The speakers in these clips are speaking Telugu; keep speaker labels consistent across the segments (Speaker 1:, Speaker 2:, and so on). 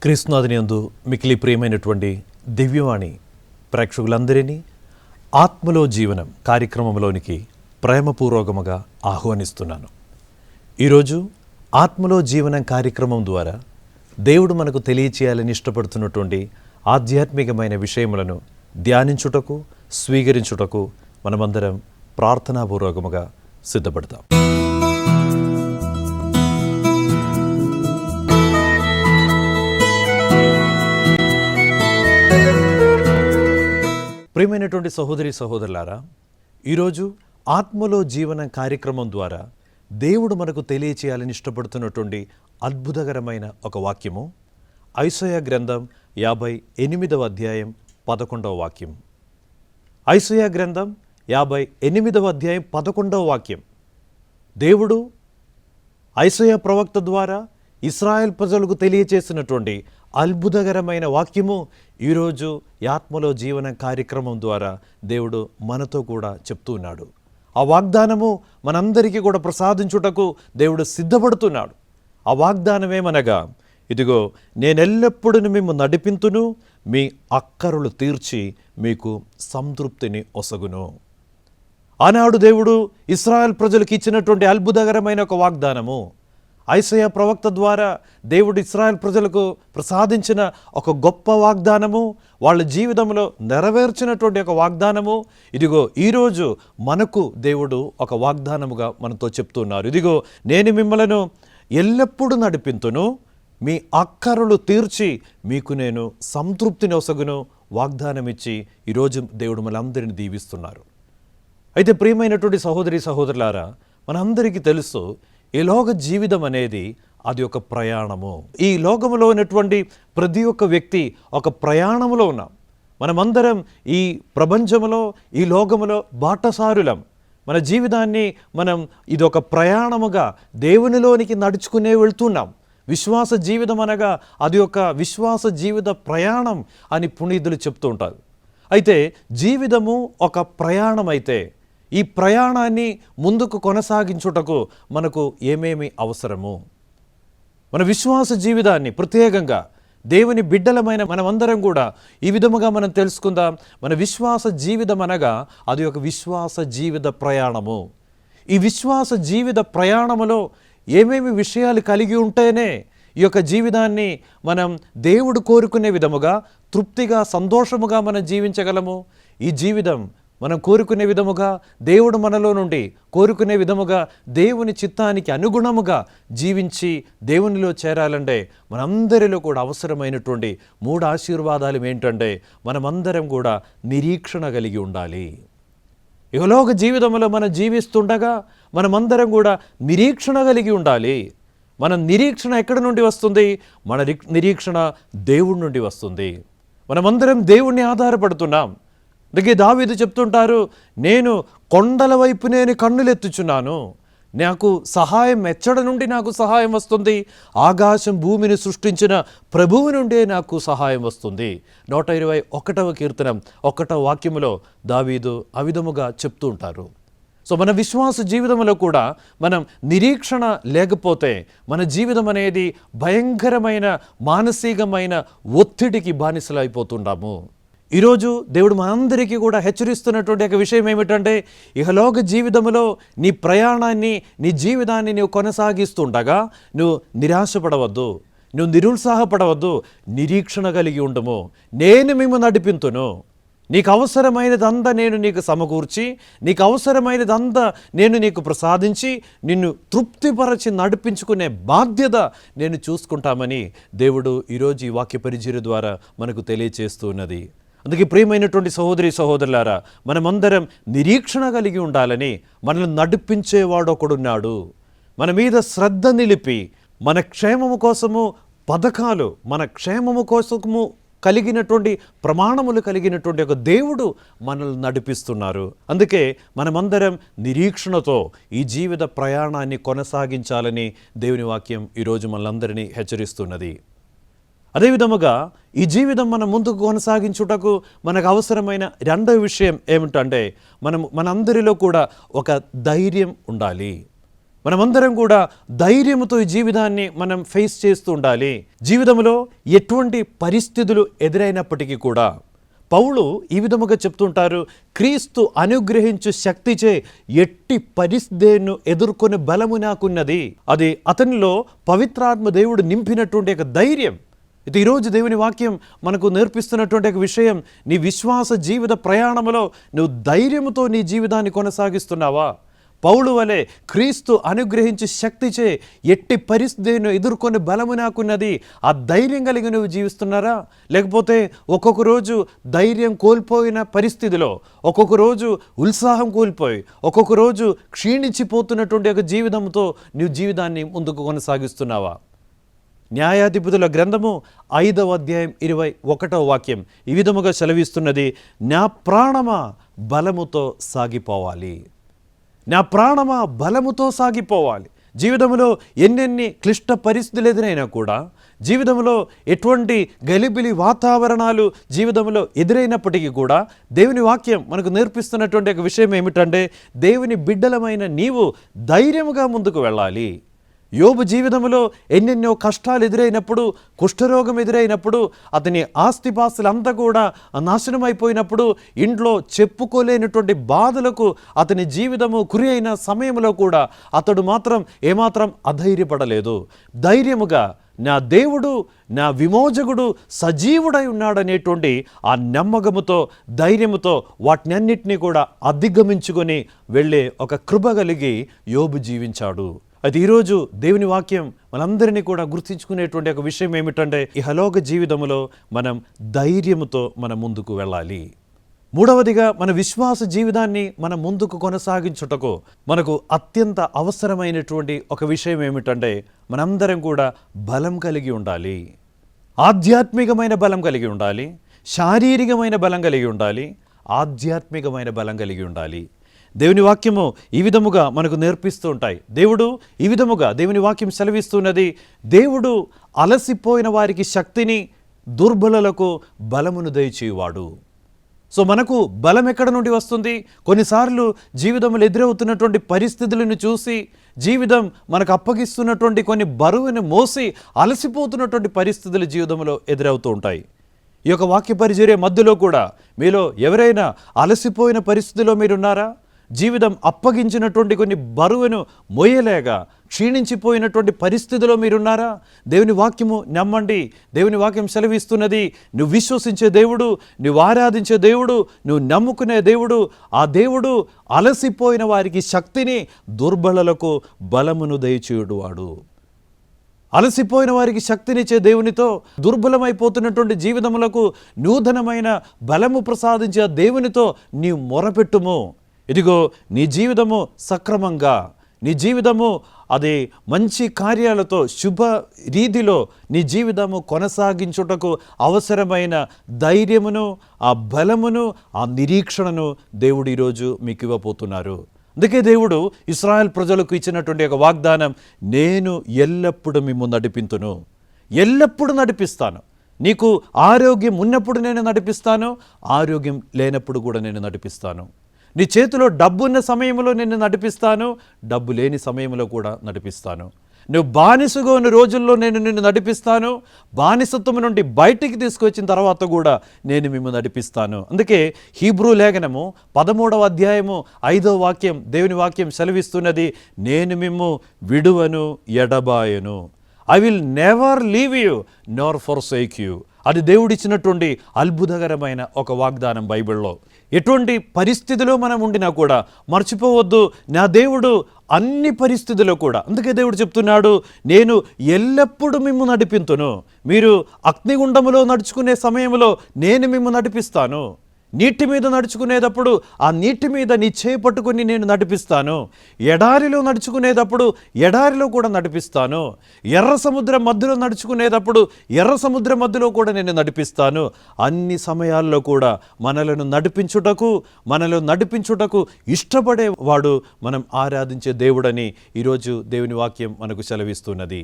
Speaker 1: క్రీస్తునాథునియందు మిక్కిలి ప్రియమైనటువంటి దివ్యవాణి ప్రేక్షకులందరినీ ఆత్మలో జీవనం కార్యక్రమంలోనికి ప్రేమపూర్వకముగా ఆహ్వానిస్తున్నాను. ఈరోజు ఆత్మలో జీవనం కార్యక్రమం ద్వారా దేవుడు మనకు తెలియచేయాలని ఇష్టపడుతున్నటువంటి ఆధ్యాత్మికమైన విషయములను ధ్యానించుటకు, స్వీకరించుటకు మనమందరం ప్రార్థనాపూర్వకముగా సిద్ధపడతాం. ప్రియమైనటువంటి సహోదరి సహోదరులారా, ఈరోజు ఆత్మలో జీవనం కార్యక్రమం ద్వారా దేవుడు మనకు తెలియచేయాలని ఇష్టపడుతున్నటువంటి అద్భుతకరమైన ఒక వాక్యము ఐసయా గ్రంథం 58వ అధ్యాయం 11వ వాక్యం. ఐసయా గ్రంథం 58వ అధ్యాయం 11వ వాక్యం. దేవుడు ఐసయా ప్రవక్త ద్వారా ఇశ్రాయేల్ ప్రజలకు తెలియచేసినటువంటి అద్భుతకరమైన వాక్యము ఈరోజు ఆత్మలో జీవన కార్యక్రమం ద్వారా దేవుడు మనతో కూడా చెప్తూ ఉన్నాడు. ఆ వాగ్దానము మనందరికీ కూడా ప్రసాదించుటకు దేవుడు సిద్ధపడుతున్నాడు. ఆ వాగ్దానమేమనగా, ఇదిగో నేనెల్లప్పుడూ మిమ్ము నడిపింతును, మీ అక్కరులు తీర్చి మీకు సంతృప్తిని ఒసగును. ఆనాడు దేవుడు ఇశ్రాయేల్ ప్రజలకు ఇచ్చినటువంటి అద్భుతకరమైన ఒక వాగ్దానము, ఐసయా ప్రవక్త ద్వారా దేవుడు ఇశ్రాయేల్ ప్రజలకు ప్రసాదించిన ఒక గొప్ప వాగ్దానము, వాళ్ళ జీవితంలో నెరవేర్చినటువంటి ఒక వాగ్దానము. ఇదిగో ఈరోజు మనకు దేవుడు ఒక వాగ్దానముగా మనతో చెప్తున్నారు. ఇదిగో నేను మిమ్మలను ఎల్లప్పుడూ నడిపింతును, మీ అక్కరులు తీర్చి మీకు నేను సంతృప్తిని ఒసగును వాగ్దానం ఇచ్చి ఈరోజు దేవుడు మనందరిని దీవిస్తున్నారు. అయితే ప్రియమైనటువంటి సహోదరి సహోదరులారా, మనందరికీ తెలుసు ఈ లోక జీవితం అనేది అది ఒక ప్రయాణము. ఈ లోకములో ఉన్నటువంటి ప్రతి ఒక్క వ్యక్తి ఒక ప్రయాణములో ఉన్నాం. మనమందరం ఈ ప్రపంచంలో, ఈ లోకములో బాటసారులం. మన జీవితాన్ని మనం ఇదొక ప్రయాణముగా దేవునిలోనికి నడుచుకునే వెళ్తున్నాం. విశ్వాస జీవితం అనగా అది ఒక విశ్వాస జీవిత ప్రయాణం అని పునీతులు చెప్తూ ఉంటారు. అయితే జీవితము ఒక ప్రయాణం అయితే ఈ ప్రయాణాన్ని ముందుకు కొనసాగించుటకు మనకు ఏమేమి అవసరము? మన విశ్వాస జీవితాన్ని ప్రత్యేకంగా దేవుని బిడ్డలమైన మనమందరం కూడా ఈ విధముగా మనం తెలుసుకుందాం. మన విశ్వాస జీవితం అనగా అది ఒక విశ్వాస జీవిత ప్రయాణము. ఈ విశ్వాస జీవిత ప్రయాణములో ఏమేమి విషయాలు కలిగి ఉంటేనే ఈ యొక్క జీవితాన్ని మనం దేవుడు కోరుకునే విధముగా తృప్తిగా సంతోషముగా మనం జీవించగలము. ఈ జీవితం మనం కోరుకునే విధముగా, దేవుడు మనలో నుండి కోరుకునే విధముగా, దేవుని చిత్తానికి అనుగుణముగా జీవించి దేవునిలో చేరాలంటే మనందరిలో కూడా అవసరమైనటువంటి 3 ఆశీర్వాదాలు ఏంటంటే, మనమందరం కూడా నిరీక్షణ కలిగి ఉండాలి. ఇహలోక జీవితంలో మనం జీవిస్తుండగా మనమందరం కూడా నిరీక్షణ కలిగి ఉండాలి. మన నిరీక్షణ ఎక్కడి నుండి వస్తుంది? మన నిరీక్షణ దేవుడి నుండి వస్తుంది. మనమందరం దేవుణ్ణి ఆధారపడుతున్నాం. అందుకే దావీదు చెప్తుంటారు, నేను కొండల వైపు నేను కన్నులెత్తుచున్నాను, నాకు సహాయం ఎచ్చడ నుండి నాకు సహాయం వస్తుంది? ఆకాశం భూమిని సృష్టించిన ప్రభువు నుండే నాకు సహాయం వస్తుంది. 121వ కీర్తనం 1వ వాక్యములో దావీదు ఆ విధముగా చెప్తూ ఉంటారు. సో మన విశ్వాస జీవితంలో కూడా మనం నిరీక్షణ లేకపోతే మన జీవితం అనేది భయంకరమైన మానసికమైన ఒత్తిడికి బానిసలైపోతుంటాము. ఈరోజు దేవుడు మనందరికీ కూడా హెచ్చరిస్తున్నటువంటి ఒక విషయం ఏమిటంటే, ఇహలోక జీవితంలో నీ ప్రయాణాన్ని, నీ జీవితాన్ని నువ్వు కొనసాగిస్తుండగా నువ్వు నిరాశపడవద్దు, నువ్వు నిరుత్సాహపడవద్దు, నిరీక్షణ కలిగి ఉండము. నేను మిమ్మల్ని నడిపింతును, నీకు అవసరమైనదంతా నేను నీకు సమకూర్చి, నీకు అవసరమైనదంతా నేను నీకు ప్రసాదించి, నిన్ను తృప్తిపరచి నడిపించుకునే బాధ్యత నేను చూసుకుంటామని దేవుడు ఈరోజు ఈ వాక్య పరిచర్య ద్వారా మనకు తెలియచేస్తూ ఉన్నది. అందుకే ప్రియమైనటువంటి సహోదరి సహోదరులారా, మనమందరం నిరీక్షణ కలిగి ఉండాలని మనల్ని నడిపించేవాడు ఒకడున్నాడు. మన మీద శ్రద్ధ నిలిపి మన క్షేమము కోసము పథకాలు, మన క్షేమము కోసము కలిగినటువంటి ప్రమాణములు కలిగినటువంటి ఒక దేవుడు మనల్ని నడిపిస్తున్నారు. అందుకే మనమందరం నిరీక్షణతో ఈ జీవిత ప్రయాణాన్ని కొనసాగించాలని దేవుని వాక్యం ఈరోజు మనలందరినీ హెచ్చరిస్తున్నది. అదేవిధముగా ఈ జీవితం మనం ముందుకు కొనసాగించుటకు మనకు అవసరమైన రెండవ విషయం ఏమిటంటే, మనందరిలో కూడా ఒక ధైర్యం ఉండాలి. మనమందరం కూడా ధైర్యంతో ఈ జీవితాన్ని మనం ఫేస్ చేస్తూ ఉండాలి. జీవితంలో ఎటువంటి పరిస్థితులు ఎదురైనప్పటికీ కూడా పౌలు ఈ విధముగా చెప్తుంటారు, క్రీస్తు అనుగ్రహించు శక్తిచే ఎట్టి పరిస్థితిను ఎదుర్కొనే బలము నాకున్నది. అది అతనిలో పవిత్రాత్మ దేవుడు నింపినటువంటి ఒక ధైర్యం. ఇది ఈరోజు దేవుని వాక్యం మనకు నేర్పిస్తున్నటువంటి ఒక విషయం. నీ విశ్వాస జీవిత ప్రయాణంలో నువ్వు ధైర్యంతో నీ జీవితాన్ని కొనసాగిస్తున్నావా? పౌలు వలె క్రీస్తు అనుగ్రహించి శక్తిచే ఎట్టి పరిస్థితిని ఎదుర్కొనే బలము నాకున్నది, ఆ ధైర్యం కలిగి నువ్వు జీవిస్తున్నారా? లేకపోతే ఒక్కొక్క రోజు ధైర్యం కోల్పోయిన పరిస్థితిలో, ఒక్కొక్క రోజు ఉత్సాహం కోల్పోయి, ఒక్కొక్క రోజు క్షీణించిపోతున్నటువంటి ఒక జీవితంతో నువ్వు జీవితాన్ని ముందుకు కొనసాగిస్తున్నావా? న్యాయాధిపతుల గ్రంథము 5వ అధ్యాయం 21వ వాక్యం ఈ విధముగా సెలవిస్తున్నది, నా ప్రాణమా బలముతో సాగిపోవాలి. నా ప్రాణమా బలముతో సాగిపోవాలి. జీవితంలో ఎన్నెన్ని క్లిష్ట పరిస్థితులు ఎదురైనా కూడా, జీవితంలో ఎటువంటి గలిబిలి వాతావరణాలు జీవితంలో ఎదురైనప్పటికీ కూడా దేవుని వాక్యం మనకు నేర్పిస్తున్నటువంటి ఒక విషయం ఏమిటంటే, దేవుని బిడ్డలమైన నీవు ధైర్యముగా ముందుకు వెళ్ళాలి. యోబు జీవితంలో ఎన్నెన్నో కష్టాలు ఎదురైనప్పుడు, కుష్ఠరోగం ఎదురైనప్పుడు, అతని ఆస్తిపాస్తులంతా కూడా నాశనం అయిపోయినప్పుడు, ఇంట్లో చెప్పుకోలేనటువంటి బాధలకు అతని జీవితము గురి అయిన సమయంలో కూడా అతడు మాత్రం ఏమాత్రం అధైర్యపడలేదు. ధైర్యముగా నా దేవుడు, నా విమోచకుడు సజీవుడై ఉన్నాడనేటువంటి ఆ నమ్మకముతో, ధైర్యముతో వాటినన్నిటినీ కూడా అధిగమించుకొని వెళ్ళే ఒక కృప కలిగి యోబు జీవించాడు. అయితే ఈరోజు దేవుని వాక్యం మనందరినీ కూడా గుర్తించుకునేటువంటి ఒక విషయం ఏమిటంటే, ఇహలోక జీవితంలో మనం ధైర్యముతో మనం ముందుకు వెళ్ళాలి. మూడవదిగా, మన విశ్వాస జీవితాన్ని మనం ముందుకు కొనసాగించుటకు మనకు అత్యంత అవసరమైనటువంటి ఒక విషయం ఏమిటంటే, మనందరం కూడా బలం కలిగి ఉండాలి. ఆధ్యాత్మికమైన బలం కలిగి ఉండాలి, శారీరకమైన బలం కలిగి ఉండాలి, ఆధ్యాత్మికమైన బలం కలిగి ఉండాలి. దేవుని వాక్యము ఈ విధముగా మనకు నేర్పిస్తూ ఉంటాయి. దేవుని వాక్యం సెలవిస్తున్నది, దేవుడు అలసిపోయిన వారికి శక్తిని, దుర్బలులకు బలమును దయచేయువాడు. సో మనకు బలం ఎక్కడ నుండి వస్తుంది? కొన్నిసార్లు జీవితంలో ఎదురవుతున్నటువంటి పరిస్థితులను చూసి, జీవితం మనకు అప్పగిస్తున్నటువంటి కొన్ని బరువును మోసి అలసిపోతున్నటువంటి పరిస్థితులు జీవితంలో ఎదురవుతూ ఉంటాయి. ఈ యొక్క వాక్య పరిచర్య మధ్యలో కూడా మీలో ఎవరైనా అలసిపోయిన పరిస్థితిలో మీరున్నారా? జీవితం అప్పగించినటువంటి కొన్ని బరువును మోయలేక క్షీణించిపోయినటువంటి పరిస్థితిలో మీరున్నారా? దేవుని వాక్యము నమ్మండి. దేవుని వాక్యం సెలవిస్తున్నది, నువ్వు విశ్వసించే దేవుడు, నువ్వు ఆరాధించే దేవుడు, నువ్వు నమ్ముకునే దేవుడు, ఆ దేవుడు అలసిపోయిన వారికి శక్తిని, దుర్బలులకు బలమును దయచేయువాడు. అలసిపోయిన వారికి శక్తినిచ్చే దేవునితో, దుర్బలమైపోతున్నటువంటి జీవితములకు నూతనమైన బలము ప్రసాదించే దేవునితో నీవు మొరపెట్టుము. ఇదిగో నీ జీవితము సక్రమంగా, నీ జీవితము అది మంచి కార్యాలతో, శుభ రీతిలో నీ జీవితము కొనసాగించుటకు అవసరమైన ధైర్యమును, ఆ బలమును, ఆ నిరీక్షణను దేవుడు ఈరోజు మీకు ఇవ్వబోతున్నారు. అందుకే దేవుడు ఇశ్రాయేల్ ప్రజలకు ఇచ్చినటువంటి ఒక వాగ్దానం, నేను ఎల్లప్పుడూ మిమ్ము నడిపింతును, ఎల్లప్పుడూ నడిపిస్తాను. నీకు ఆరోగ్యం ఉన్నప్పుడు నేను నడిపిస్తాను, ఆరోగ్యం లేనప్పుడు కూడా నేను నడిపిస్తాను. నీ చేతిలో డబ్బు ఉన్న సమయంలో నిన్ను నడిపిస్తాను, డబ్బు లేని సమయంలో కూడా నడిపిస్తాను. నువ్వు బానిసగా ఉన్న రోజుల్లో నేను నిన్ను నడిపిస్తాను, బానిసత్వం నుండి బయటికి తీసుకొచ్చిన తర్వాత కూడా నేను మిమ్మల్ని నడిపిస్తాను. అందుకే హీబ్రూ లేఖనము 13వ అధ్యాయము 5వ వాక్యం దేవుని వాక్యం సెలవిస్తున్నది, నేను మిమ్ము విడువను ఎడబాయను. I will never leave you nor forsake you. అది దేవుడిచ్చినటువంటి అద్భుతకరమైన ఒక వాగ్దానం బైబిల్లో. ఎటువంటి పరిస్థితిలో మనం ఉండినా కూడా మర్చిపోవద్దు, నా దేవుడు అన్ని పరిస్థితుల్లో కూడా. అందుకే దేవుడు చెప్తున్నాడు, నేను ఎల్లప్పుడూ మిమ్ము నడిపింతును. మీరు అగ్నిగుండములో నడుచుకునే సమయంలో నేను మిమ్ము నడిపిస్తాను. నీటి మీద నడుచుకునేటప్పుడు ఆ నీటి మీద నీ చేయి పట్టుకుని నేను నడిపిస్తాను. ఎడారిలో నడుచుకునేటప్పుడు ఎడారిలో కూడా నడిపిస్తాను. ఎర్ర సముద్రం మధ్యలో నడుచుకునేటప్పుడు ఎర్ర సముద్రం మధ్యలో కూడా నేను నడిపిస్తాను. అన్ని సమయాల్లో కూడా మనలను నడిపించుటకు ఇష్టపడేవాడు మనం ఆరాధించే దేవుడని ఈరోజు దేవుని వాక్యం మనకు సెలవిస్తున్నది.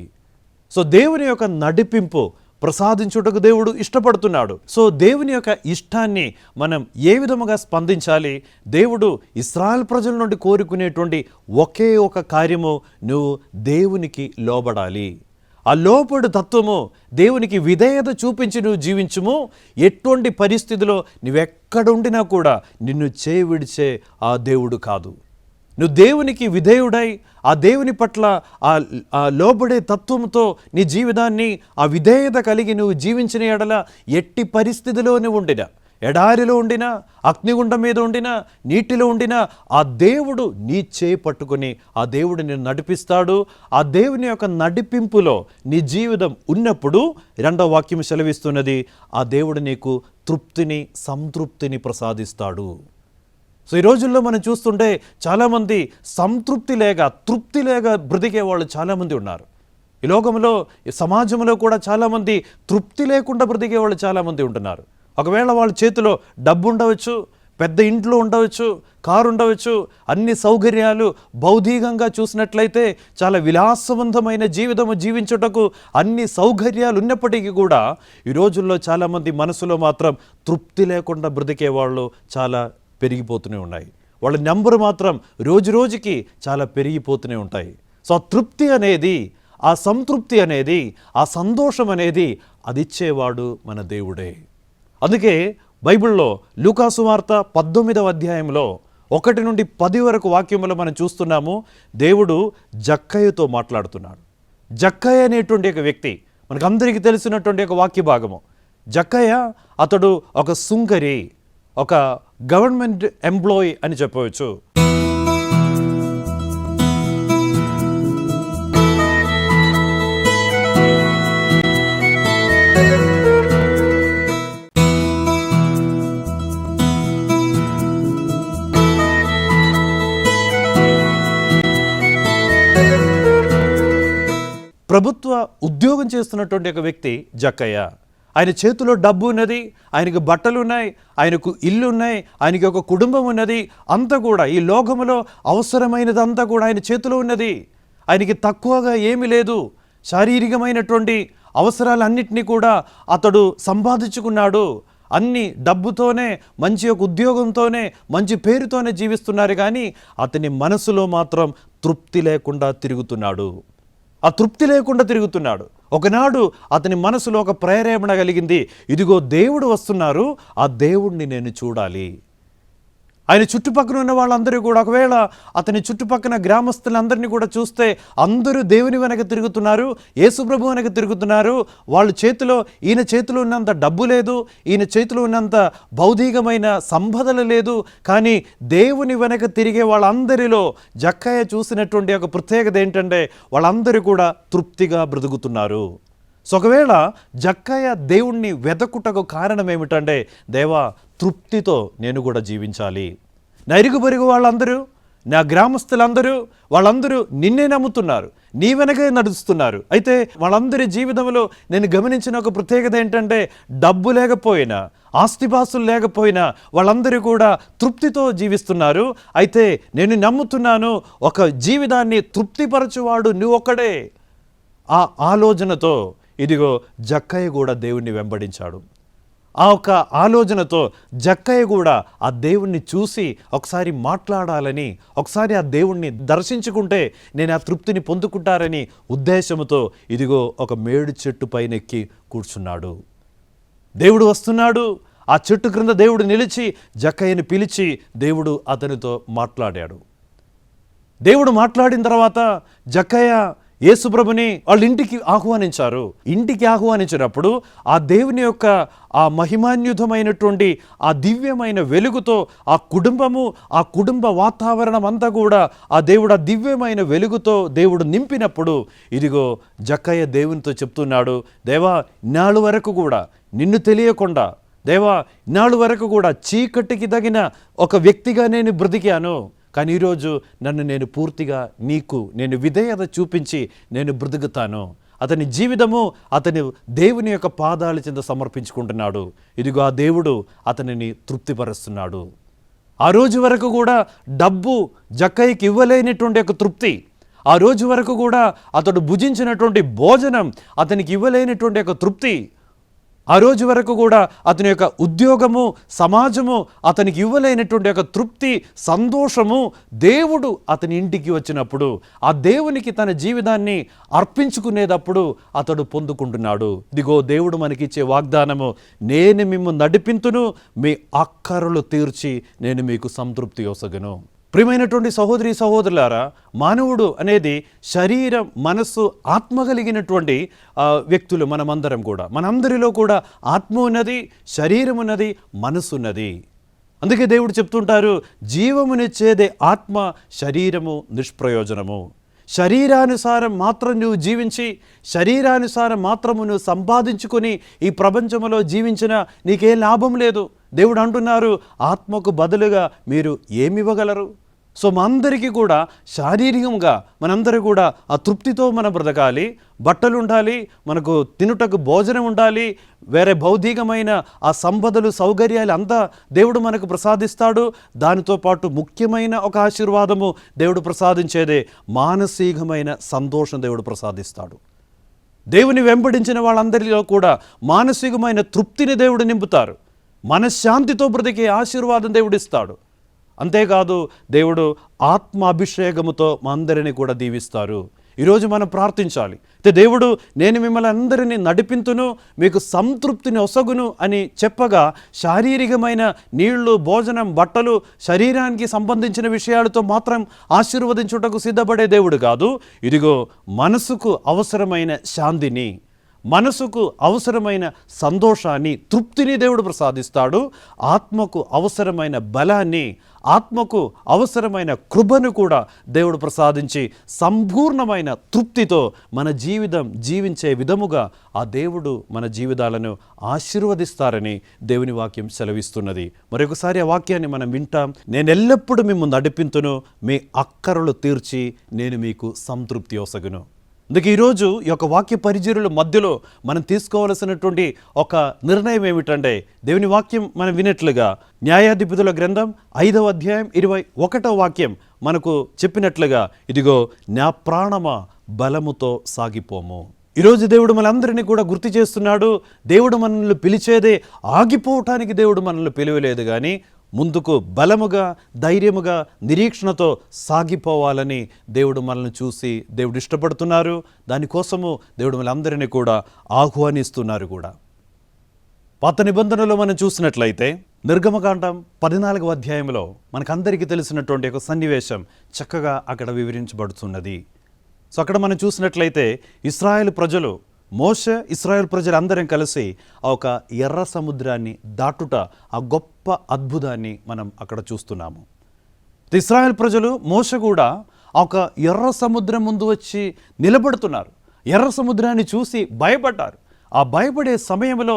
Speaker 1: సో దేవుని యొక్క నడిపింపు ప్రసాదించుటకు దేవుడు ఇష్టపడుతున్నాడు. సో దేవుని యొక్క ఇష్టాన్ని మనం ఏ విధముగా స్పందించాలి? దేవుడు ఇశ్రాయేల్ ప్రజల నుండి కోరుకునేటువంటి ఒకే ఒక కార్యము, నువ్వు దేవునికి లోబడాలి. ఆ లోబడు తత్వము, దేవునికి విధేయత చూపించి నువ్వు జీవించుము. ఎటువంటి పరిస్థితిలో నువ్వెక్కడుండినా కూడా నిన్ను విడిచే ఆ దేవుడు కాదు. నువ్వు దేవునికి విధేయుడై ఆ దేవుని పట్ల ఆ లోబడే తత్వంతో నీ జీవితాన్ని ఆ విధేయత కలిగి నువ్వు జీవించిన ఎడల ఎట్టి పరిస్థితిలో నువ్వు ఉండినా, ఎడారిలో ఉండినా, అగ్నిగుండం మీద ఉండినా, నీటిలో ఉండినా, ఆ దేవుడు నీ చేయి పట్టుకొని ఆ దేవుడు నిన్ను నడిపిస్తాడు. ఆ దేవుని యొక్క నడిపింపులో నీ జీవితం ఉన్నప్పుడు రెండవ వాక్యం సెలవిస్తున్నది, ఆ దేవుడు నీకు తృప్తిని, సంతృప్తిని ప్రసాదిస్తాడు. సో ఈ రోజుల్లో మనం చూస్తుంటే చాలామంది సంతృప్తి లేక, తృప్తి లేక బ్రతికే వాళ్ళు చాలామంది ఉన్నారు. ఈ లోకంలో, ఈ సమాజంలో కూడా చాలామంది తృప్తి లేకుండా బ్రతికే వాళ్ళు చాలామంది ఉంటున్నారు. ఒకవేళ వాళ్ళ చేతిలో డబ్బు ఉండవచ్చు, పెద్ద ఇంట్లో ఉండవచ్చు, కారు ఉండవచ్చు, అన్ని సౌకర్యాలు భౌతికంగా చూసినట్లయితే చాలా విలాసవంతమైన జీవితము జీవించుటకు అన్ని సౌకర్యాలు ఉన్నప్పటికీ కూడా ఈ రోజుల్లో చాలామంది మనసులో మాత్రం తృప్తి లేకుండా బ్రతికే వాళ్ళు చాలా పెరిగిపోతూనే ఉన్నాయి. వాళ్ళ నెంబరు మాత్రం రోజు రోజుకి చాలా పెరిగిపోతూనే ఉంటాయి. సో ఆ తృప్తి అనేది, ఆ సంతృప్తి అనేది, ఆ సంతోషం అనేది అది ఇచ్చేవాడు మన దేవుడే. అందుకే బైబిల్లో లూకాసు వార్త 19వ అధ్యాయంలో 1 నుండి 10 వరకు వాక్యములో మనం చూస్తున్నాము. దేవుడు జక్కయ్యతో మాట్లాడుతున్నాడు. జక్కయ్య అనేటువంటి ఒక వ్యక్తి మనకందరికీ తెలిసినటువంటి ఒక వాక్య భాగము. జక్కయ్య అతడు ఒక సుంకరి, ఒక గవర్నమెంట్ ఎంప్లాయీ అని చెప్పవచ్చు. ప్రభుత్వ ఉద్యోగం చేస్తున్నటువంటి ఒక వ్యక్తి జక్కయ్య. ఆయన చేతిలో డబ్బు ఉన్నది, ఆయనకు బట్టలు ఉన్నాయి, ఆయనకు ఇల్లు ఉన్నాయి, ఆయనకి ఒక కుటుంబం ఉన్నది. అంతా కూడా ఈ లోకములో అవసరమైనదంతా కూడా ఆయన చేతిలో ఉన్నది. ఆయనకి తక్కువగా ఏమీ లేదు. శారీరకమైనటువంటి అవసరాలన్నింటినీ కూడా అతడు సంపాదించుకున్నాడు. అన్ని డబ్బుతోనే, మంచి ఒక ఉద్యోగంతోనే, మంచి పేరుతోనే జీవిస్తున్నారు. కానీ అతని మనసులో మాత్రం తృప్తి లేకుండా తిరుగుతున్నాడు. ఆ తృప్తి లేకుండా తిరుగుతున్నాడు. ఒకనాడు అతని మనసులో ఒక ప్రేరేపణ కలిగింది, ఇదిగో దేవుడు వస్తున్నారు, ఆ దేవుడిని నేను చూడాలి. ఆయన చుట్టుపక్కల ఉన్న వాళ్ళందరూ కూడా, ఒకవేళ అతని చుట్టుపక్కల గ్రామస్తులందరినీ కూడా చూస్తే అందరూ దేవుని వెనక తిరుగుతున్నారు, యేసుప్రభు వెనక తిరుగుతున్నారు. వాళ్ళ చేతిలో, ఈయన చేతిలో ఉన్నంత డబ్బు లేదు, ఈయన చేతిలో ఉన్నంత భౌతికమైన సంపదలు లేదు. కానీ దేవుని వెనక తిరిగే వాళ్ళందరిలో జక్కయ్య చూసినటువంటి ఒక ప్రత్యేకత ఏంటంటే వాళ్ళందరూ కూడా తృప్తిగా బ్రతుకుతున్నారు. సో ఒకవేళ జక్కయ్య దేవుణ్ణి వెతకుటకు కారణం ఏమిటంటే, దేవా తృప్తితో నేను కూడా జీవించాలి. నా ఇరుగు పొరుగు వాళ్ళందరూ, నా గ్రామస్తులందరూ, వాళ్ళందరూ నిన్నే నమ్ముతున్నారు, నీ వెనకే నడుస్తున్నారు. అయితే వాళ్ళందరి జీవితంలో నేను గమనించిన ఒక ప్రత్యేకత ఏంటంటే, డబ్బు లేకపోయినా, ఆస్తిపాస్తులు లేకపోయినా వాళ్ళందరూ కూడా తృప్తితో జీవిస్తున్నారు. అయితే నేను నమ్ముతున్నాను, ఒక జీవితాన్ని తృప్తిపరచువాడు నువ్వొక్కడే. ఆ ఆలోచనతో ఇదిగో జక్కయ్య కూడా దేవుణ్ణి వెంబడించాడు. ఆ ఒక ఆలోచనతో జక్కయ్య కూడా ఆ దేవుణ్ణి చూసి ఒకసారి మాట్లాడాలని, ఒకసారి ఆ దేవుణ్ణి దర్శించుకుంటే నేను ఆ తృప్తిని పొందుకుంటారని ఉద్దేశంతో ఇదిగో ఒక మేడు చెట్టు పైన ఎక్కి కూర్చున్నాడు. దేవుడు వస్తున్నాడు. ఆ చెట్టు క్రింద దేవుడు నిలిచి జక్కయ్యని పిలిచి దేవుడు అతనితో మాట్లాడాడు. దేవుడు మాట్లాడిన తర్వాత జక్కయ్య యేసుప్రభుని వాళ్ళ ఇంటికి ఆహ్వానించారు. ఇంటికి ఆహ్వానించినప్పుడు ఆ దేవుని యొక్క ఆ మహిమాన్యుతమైనటువంటి ఆ దివ్యమైన వెలుగుతో ఆ కుటుంబము, ఆ కుటుంబ వాతావరణం అంతా కూడా ఆ దేవుడు ఆ దివ్యమైన వెలుగుతో దేవుడు నింపినప్పుడు ఇదిగో జక్కయ్య దేవునితో చెప్తున్నాడు, దేవా ఇన్నాళ్ళ వరకు కూడా నిన్ను తెలియకుండా, దేవా ఇన్నాళ్ళ వరకు కూడా చీకటికి తగిన ఒక వ్యక్తిగా నేను బ్రతికాను. కానీ ఈరోజు నన్ను నేను పూర్తిగా నీకు నేను విధేయత చూపించి నేను బ్రతుకుతాను. అతని జీవితము అతని దేవుని యొక్క పాదాల చెంత సమర్పించుకుంటున్నాడు. ఇదిగో ఆ దేవుడు అతనిని తృప్తిపరుస్తున్నాడు. ఆ రోజు వరకు కూడా డబ్బు జక్కయ్యకి ఇవ్వలేనటువంటి ఒక తృప్తి, ఆ రోజు వరకు కూడా అతడు భుజించినటువంటి భోజనం అతనికి ఇవ్వలేనటువంటి ఒక తృప్తి, ఆ రోజు వరకు కూడా అతని యొక్క ఉద్యోగము, సమాజము అతనికి ఇవ్వలేనటువంటి ఒక తృప్తి, సంతోషము దేవుడు అతని ఇంటికి వచ్చినప్పుడు, ఆ దేవునికి తన జీవితాన్ని అర్పించుకునేటప్పుడు అతడు పొందుకుంటున్నాడు. ఇదిగో దేవుడు మనకిచ్చే వాగ్దానము, నేను మిమ్మల్ని నడిపింతును, మీ అక్కరలు తీర్చి నేను మీకు సంతృప్తి ఒసగను. ప్రియమైనటువంటి సహోదరి సహోదరులారా, మానవుడు అనేది శరీరం, మనస్సు, ఆత్మ కలిగినటువంటి వ్యక్తులు. మనందరిలో కూడా ఆత్మ ఉన్నది, శరీరం ఉన్నది, మనస్సు ఉన్నది. అందుకే దేవుడు చెప్తుంటారు, జీవమునిచ్చేదే ఆత్మ, శరీరము నిష్ప్రయోజనము. శరీరానుసారం మాత్రం నువ్వు జీవించి, శరీరానుసారం మాత్రము నువ్వు సంపాదించుకొని ఈ ప్రపంచంలో జీవించినా నీకేం లాభం లేదు. దేవుడు అంటున్నారు, ఆత్మకు బదులుగా మీరు ఏమివ్వగలరు? సో మనందరికీ కూడా శారీరకంగా మనందరూ కూడా ఆ తృప్తితో మనం బ్రతకాలి. బట్టలు ఉండాలి, మనకు తినుటకు భోజనం ఉండాలి, వేరే భౌతికమైన ఆ సంపదలు, సౌకర్యాలు అంతా దేవుడు మనకు ప్రసాదిస్తాడు. దానితో పాటు ముఖ్యమైన ఒక ఆశీర్వాదము దేవుడు ప్రసాదించేదే మానసికమైన సంతోషం దేవుడు ప్రసాదిస్తాడు. దేవుని వెంబడించిన వాళ్ళందరిలో కూడా మానసికమైన తృప్తిని దేవుడు నింపుతారు. మనశ్శాంతితో బ్రతికే ఆశీర్వాదం దేవుడు ఇస్తాడు. అంతేకాదు, దేవుడు ఆత్మ అభిషేకముతో మా అందరినీ కూడా దీవిస్తారు. ఈరోజు మనం ప్రార్థించాలి, దేవుడు నేను మిమ్మల్ని అందరినీ నడిపింతును, మీకు సంతృప్తిని ఒసగును అని చెప్పగా, శారీరకమైన నీళ్లు, భోజనం, బట్టలు, శరీరానికి సంబంధించిన విషయాలతో మాత్రం ఆశీర్వదించుటకు సిద్ధపడే దేవుడు కాదు. ఇదిగో మనసుకు అవసరమైన శాంతిని, మనసుకు అవసరమైన సంతోషాన్ని, తృప్తిని దేవుడు ప్రసాదిస్తాడు. ఆత్మకు అవసరమైన బలాన్ని, ఆత్మకు అవసరమైన కృపను కూడా దేవుడు ప్రసాదించి సంపూర్ణమైన తృప్తితో మన జీవితం జీవించే విధముగా ఆ దేవుడు మన జీవితాలను ఆశీర్వదిస్తారని దేవుని వాక్యం సెలవిస్తున్నది. మరొకసారి ఆ వాక్యాన్ని మనం వింటాం. నేను ఎల్లప్పుడూ మిమ్మల్ని నడిపింతును, మీ అక్కరలు తీర్చి నేను మీకు సంతృప్తి ఒసగును. అందుకే ఈరోజు ఈ యొక్క వాక్య పరిచర్యల మధ్యలో మనం తీసుకోవాల్సినటువంటి ఒక నిర్ణయం ఏమిటంటే, దేవుని వాక్యం మనం వినట్లుగా న్యాయాధిపతుల గ్రంథం 5వ అధ్యాయం 21వ వాక్యం మనకు చెప్పినట్లుగా, ఇదిగో నా ప్రాణమా బలముతో సాగిపోము. ఈరోజు దేవుడు మనందరినీ కూడా గుర్తు చేస్తున్నాడు. దేవుడు మనల్ని పిలిచేదే ఆగిపోవటానికి దేవుడు మనల్ని పిలవలేదు, కానీ ముందుకు బలముగా, ధైర్యముగా, నిరీక్షణతో సాగిపోవాలని దేవుడు మనల్ని చూసి దేవుడు ఇష్టపడుతున్నారు. దానికోసము దేవుడు మనందరినీ కూడా ఆహ్వానిస్తున్నారు కూడా. పాత నిబంధనలో మనం చూసినట్లయితే నిర్గమకాండం 14వ అధ్యాయంలో మనకందరికీ తెలిసినటువంటి ఒక సన్నివేశం చక్కగా అక్కడ వివరించబడుతున్నది. సో అక్కడ మనం చూసినట్లయితే ఇశ్రాయేలు ప్రజలు, మోషే, ఇశ్రాయేల్ ప్రజలందరం కలిసి ఆ ఒక ఎర్ర సముద్రాన్ని దాటుట, ఆ గొప్ప అద్భుతాన్ని మనం అక్కడ చూస్తున్నాము. ఇశ్రాయేల్ ప్రజలు, మోషే కూడా ఆ ఒక ఎర్ర సముద్రం ముందు వచ్చి నిలబడుతున్నారు. ఎర్ర సముద్రాన్ని చూసి భయపడ్డారు. ఆ భయపడే సమయంలో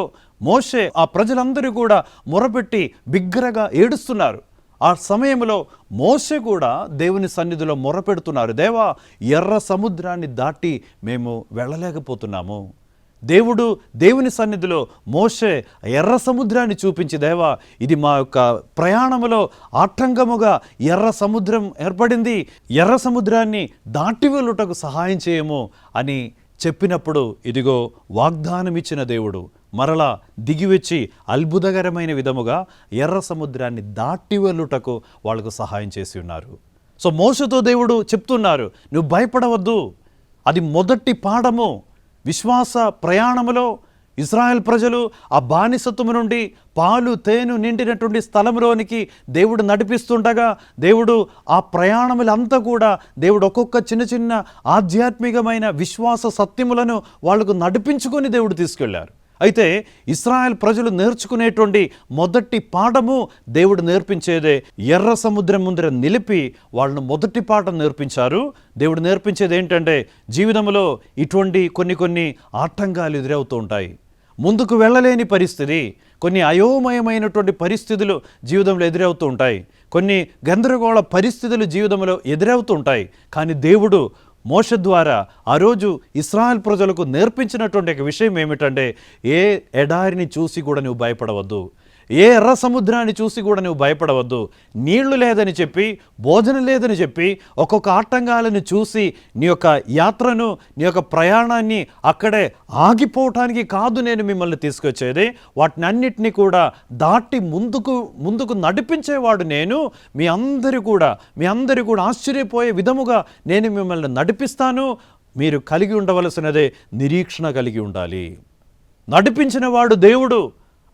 Speaker 1: మోషే ఆ ప్రజలందరూ కూడా మొరపెట్టి బిగ్గరగా ఏడుస్తున్నారు. ఆ సమయంలో మోషే కూడా దేవుని సన్నిధిలో మొరపెడుతున్నారు, దేవా, ఎర్ర సముద్రాన్ని దాటి మేము వెళ్ళలేకపోతున్నాము. దేవుని సన్నిధిలో మోషే ఎర్ర సముద్రాన్ని చూపించి, దేవా, ఇది మా యొక్క ప్రయాణములో ఆటంకముగా ఎర్ర సముద్రం ఏర్పడింది, ఎర్ర సముద్రాన్ని దాటి వెళ్ళుటకు సహాయం చేయము అని చెప్పినప్పుడు, ఇదిగో వాగ్దానం ఇచ్చిన దేవుడు మరలా దిగివచ్చి అద్భుతకరమైన విధముగా ఎర్ర సముద్రాన్ని దాటి వెళ్ళుటకు వాళ్ళకు సహాయం చేసి ఉన్నారు. సో మోషేతో దేవుడు చెప్తున్నారు, నువ్వు భయపడవద్దు. అది మొదటి పాఠము. విశ్వాస ప్రయాణములో ఇశ్రాయేల్ ప్రజలు ఆ బానిసత్వము నుండి పాలు తేనె నిండినటువంటి స్థలంలోనికి దేవుడు నడిపిస్తుండగా, దేవుడు ఆ ప్రయాణములంతా కూడా దేవుడు ఒక్కొక్క చిన్న చిన్న ఆధ్యాత్మికమైన విశ్వాస సత్యములను వాళ్ళకు నడిపించుకొని దేవుడు తీసుకెళ్లారు. అయితే ఇశ్రాయేల్ ప్రజలు నేర్చుకునేటువంటి మొదటి పాఠము దేవుడు నేర్పించేదే ఎర్ర సముద్రం ముందర నిలిపి వాళ్ళను మొదటి పాఠం నేర్పించారు. దేవుడు నేర్పించేది ఏంటంటే, జీవితంలో ఇటువంటి కొన్ని ఆటంకాలు ఎదురవుతూ ఉంటాయి. ముందుకు వెళ్ళలేని పరిస్థితి, కొన్ని అయోమయమైనటువంటి పరిస్థితులు జీవితంలో ఎదురవుతూ ఉంటాయి. కొన్ని గందరగోళ పరిస్థితులు జీవితంలో ఎదురవుతూ ఉంటాయి. కానీ దేవుడు మోషే ద్వారా ఆ రోజు ఇశ్రాయేల్ ప్రజలకు నేర్పించినటువంటి ఒక విషయం ఏమిటంటే, ఏ ఎడారిని చూసి కూడా నువ్వు భయపడవద్దు, ఏ ఎర్ర సముద్రాన్ని చూసి కూడా నువ్వు భయపడవద్దు. నీళ్లు లేదని చెప్పి, భోజనం లేదని చెప్పి, ఒక్కొక్క ఆటంకాలను చూసి నీ యొక్క యాత్రను, నీ యొక్క ప్రయాణాన్ని అక్కడే ఆగిపోవటానికి కాదు నేను మిమ్మల్ని తీసుకొచ్చేది. వాటిని అన్నిటినీ కూడా దాటి ముందుకు నడిపించేవాడు నేను. మీ అందరూ కూడా ఆశ్చర్యపోయే విధముగా నేను మిమ్మల్ని నడిపిస్తాను. మీరు కలిగి ఉండవలసినదే నిరీక్షణ కలిగి ఉండాలి. నడిపించిన వాడు దేవుడు.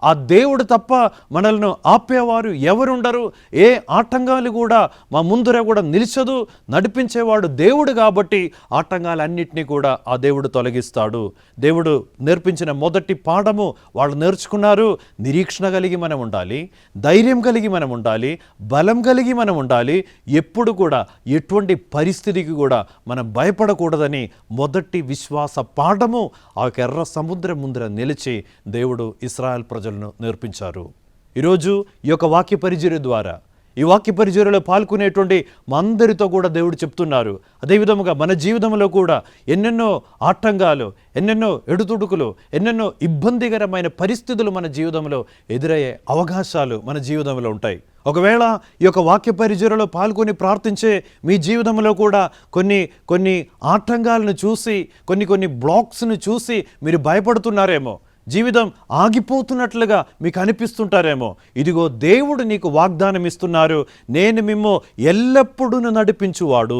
Speaker 1: ఆ దేవుడు తప్ప మనల్ని ఆపేవారు ఎవరుండరు. ఏ ఆటంకాలు కూడా మా ముందర కూడా నిలిచదు. నడిపించేవాడు దేవుడు కాబట్టి ఆటంకాలన్నింటినీ కూడా ఆ దేవుడు తొలగిస్తాడు. దేవుడు నేర్పించిన మొదటి పాఠము వాళ్ళు నేర్చుకున్నారు. నిరీక్షణ కలిగి మనం ఉండాలి, ధైర్యం కలిగి మనం ఉండాలి, బలం కలిగి మనం ఉండాలి. ఎప్పుడు కూడా ఎటువంటి పరిస్థితికి కూడా మనం భయపడకూడదని మొదటి విశ్వాస పాఠము ఆ ఎర్ర సముద్రం ముందర నిలిచి దేవుడు ఇశ్రాయేల్ ప్రజలను నేర్పించారు. ఈరోజు ఈ యొక్క వాక్య పరిచర్య ద్వారా, ఈ వాక్య పరిచర్యలో పాల్గొనేటువంటి మా అందరితో కూడా దేవుడు చెప్తున్నారు. అదేవిధముగా మన జీవితంలో కూడా ఎన్నెన్నో ఆటంకాలు, ఎన్నెన్నో ఎడుతుడుకులు, ఎన్నెన్నో ఇబ్బందికరమైన పరిస్థితులు మన జీవితంలో ఎదురయ్యే అవకాశాలు మన జీవితంలో ఉంటాయి. ఒకవేళ ఈ యొక్క వాక్య పరిచర్యలో పాల్గొని ప్రార్థించే మీ జీవితంలో కూడా కొన్ని ఆటంకాలను చూసి, కొన్ని బ్లాక్స్ను చూసి మీరు భయపడుతున్నారేమో, జీవితం ఆగిపోతున్నట్లుగా మీకు అనిపిస్తుంటారేమో. ఇదిగో దేవుడు నీకు వాగ్దానం ఇస్తున్నారు. నేను మిమ్ము ఎల్లప్పుడూ నడిపించువాడు.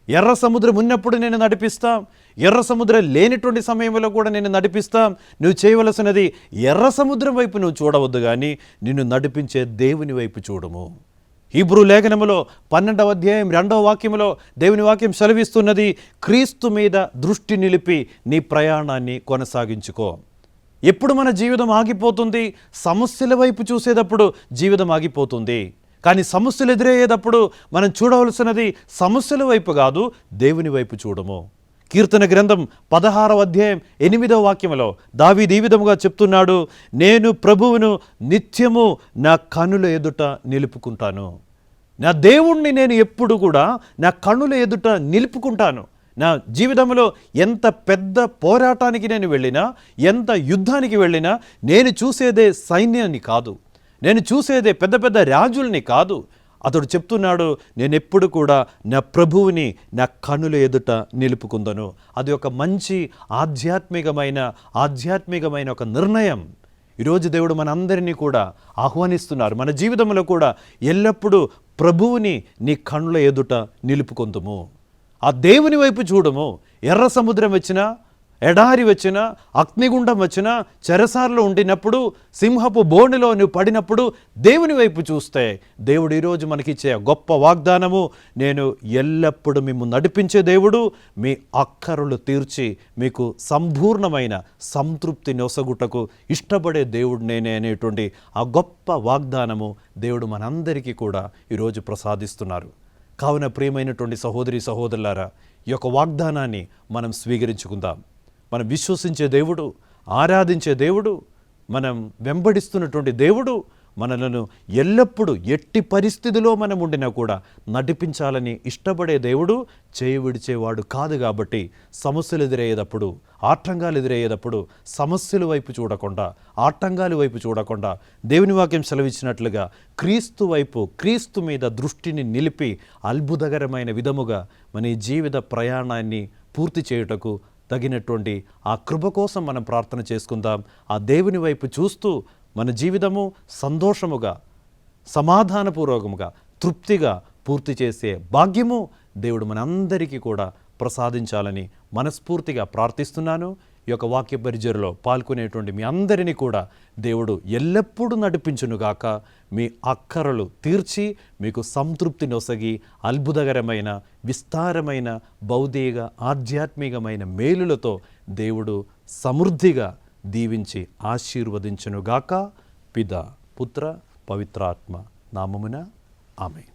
Speaker 1: ఎర్ర సముద్రం ఉన్నప్పుడు నేను నడిపిస్తాం, ఎర్ర సముద్రం లేనిటువంటి సమయంలో కూడా నేను నడిపిస్తాం. నువ్వు చేయవలసినది ఎర్ర సముద్రం వైపు నువ్వు చూడవద్దు, కానీ నిన్ను నడిపించే దేవుని వైపు చూడము. హీబ్రూ లేఖనములో 12వ అధ్యాయం 2వ వాక్యములో దేవుని వాక్యం సెలవిస్తున్నది, క్రీస్తు మీద దృష్టి నిలిపి నీ ప్రయాణాన్ని కొనసాగించుకో. ఎప్పుడు మన జీవితం ఆగిపోతుంది? సమస్యల వైపు చూసేటప్పుడు జీవితం ఆగిపోతుంది. కానీ సమస్యలు ఎదురయ్యేటప్పుడు మనం చూడవలసినది సమస్యల వైపు కాదు, దేవుని వైపు చూడము. కీర్తన గ్రంథం 16వ అధ్యాయం 8వ వాక్యములో దావీదు ఈ విధముగా చెప్తున్నాడు, నేను ప్రభువును నిత్యము నా కనుల ఎదుట నిలుపుకుంటాను. నా దేవుణ్ణి నేను ఎప్పుడు కూడా నా కనుల ఎదుట నిలుపుకుంటాను. నా జీవితంలో ఎంత పెద్ద పోరాటానికి నేను వెళ్ళినా, ఎంత యుద్ధానికి వెళ్ళినా నేను చూసేదే సైన్యాన్ని కాదు, నేను చూసేదే పెద్ద పెద్ద రాజుల్ని కాదు. అతడు చెప్తున్నాడు, నేను ఎప్పుడు కూడా నా ప్రభువుని నా కనుల ఎదుట నిలుపుకుందను. అది ఒక మంచి ఆధ్యాత్మికమైన ఒక నిర్ణయం. ఈరోజు దేవుడు మనందరినీ కూడా ఆహ్వానిస్తున్నారు. మన జీవితంలో కూడా ఎల్లప్పుడూ ప్రభువుని నీ కనుల ఎదుట నిలుపుకుందుము. ఆ దేవుని వైపు చూడము. ఎర్ర సముద్రం వచ్చినా, ఎడారి వచ్చినా, అగ్నిగుండం వచ్చినా, చెరసార్లో ఉండినప్పుడు, సింహపు బోనులో నువ్వు పడినప్పుడు దేవుని వైపు చూస్తే దేవుడు ఈరోజు మనకిచ్చే గొప్ప వాగ్దానము, నేను ఎల్లప్పుడూ మిమ్ము నడిపించే దేవుడు, మీ అక్కరలు తీర్చి మీకు సంపూర్ణమైన సంతృప్తి నొసగుటకు ఇష్టపడే దేవుడు నేనే అనేటువంటి ఆ గొప్ప వాగ్దానము దేవుడు మనందరికీ కూడా ఈరోజు ప్రసాదిస్తున్నారు. కావున ప్రియమైనటువంటి సహోదరి సహోదరులారా, ఈ యొక్క వాగ్దానాన్ని మనం స్వీకరించుకుందాం. మనం విశ్వసించే దేవుడు, ఆరాధించే దేవుడు, మనం వెంబడిస్తున్నటువంటి దేవుడు మనలను ఎల్లప్పుడూ ఎట్టి పరిస్థితిలో మనం ఉండినా కూడా నడిపించాలని ఇష్టపడే దేవుడు, చేయి విడిచేవాడు కాదు. కాబట్టి సమస్యలు ఎదురయ్యేటప్పుడు, ఆటంకాలు ఎదురయ్యేటప్పుడు సమస్యల వైపు చూడకుండా, ఆటంకాల వైపు చూడకుండా దేవుని వాక్యం సెలవిచ్చినట్లుగా క్రీస్తు వైపు, క్రీస్తు మీద దృష్టిని నిలిపి అద్భుతకరమైన విధముగా మన జీవిత ప్రయాణాన్ని పూర్తి చేయుటకు తగినటువంటి ఆ కృప కోసం మనం ప్రార్థన చేసుకుందాం. ఆ దేవుని వైపు చూస్తూ మన జీవితము సంతోషముగా, సమాధానపూర్వకముగా, తృప్తిగా పూర్తి చేసే భాగ్యము దేవుడు మనందరికీ కూడా ప్రసాదించాలని మనస్ఫూర్తిగా ప్రార్థిస్తున్నాను. ఈ యొక్క వాక్య పరిచర్యలో పాల్గొనేటువంటి మీ అందరినీ కూడా దేవుడు ఎల్లప్పుడూ నడిపించునుగాక. మీ అక్కరలు తీర్చి మీకు సంతృప్తి నొసగి అద్భుతకరమైన, విస్తారమైన భౌతిక, ఆధ్యాత్మికమైన మేలులతో దేవుడు సమృద్ధిగా దీవించి ఆశీర్వదించునుగాక. పిత, పుత్ర, పవిత్రాత్మ నామమున ఆమేన్.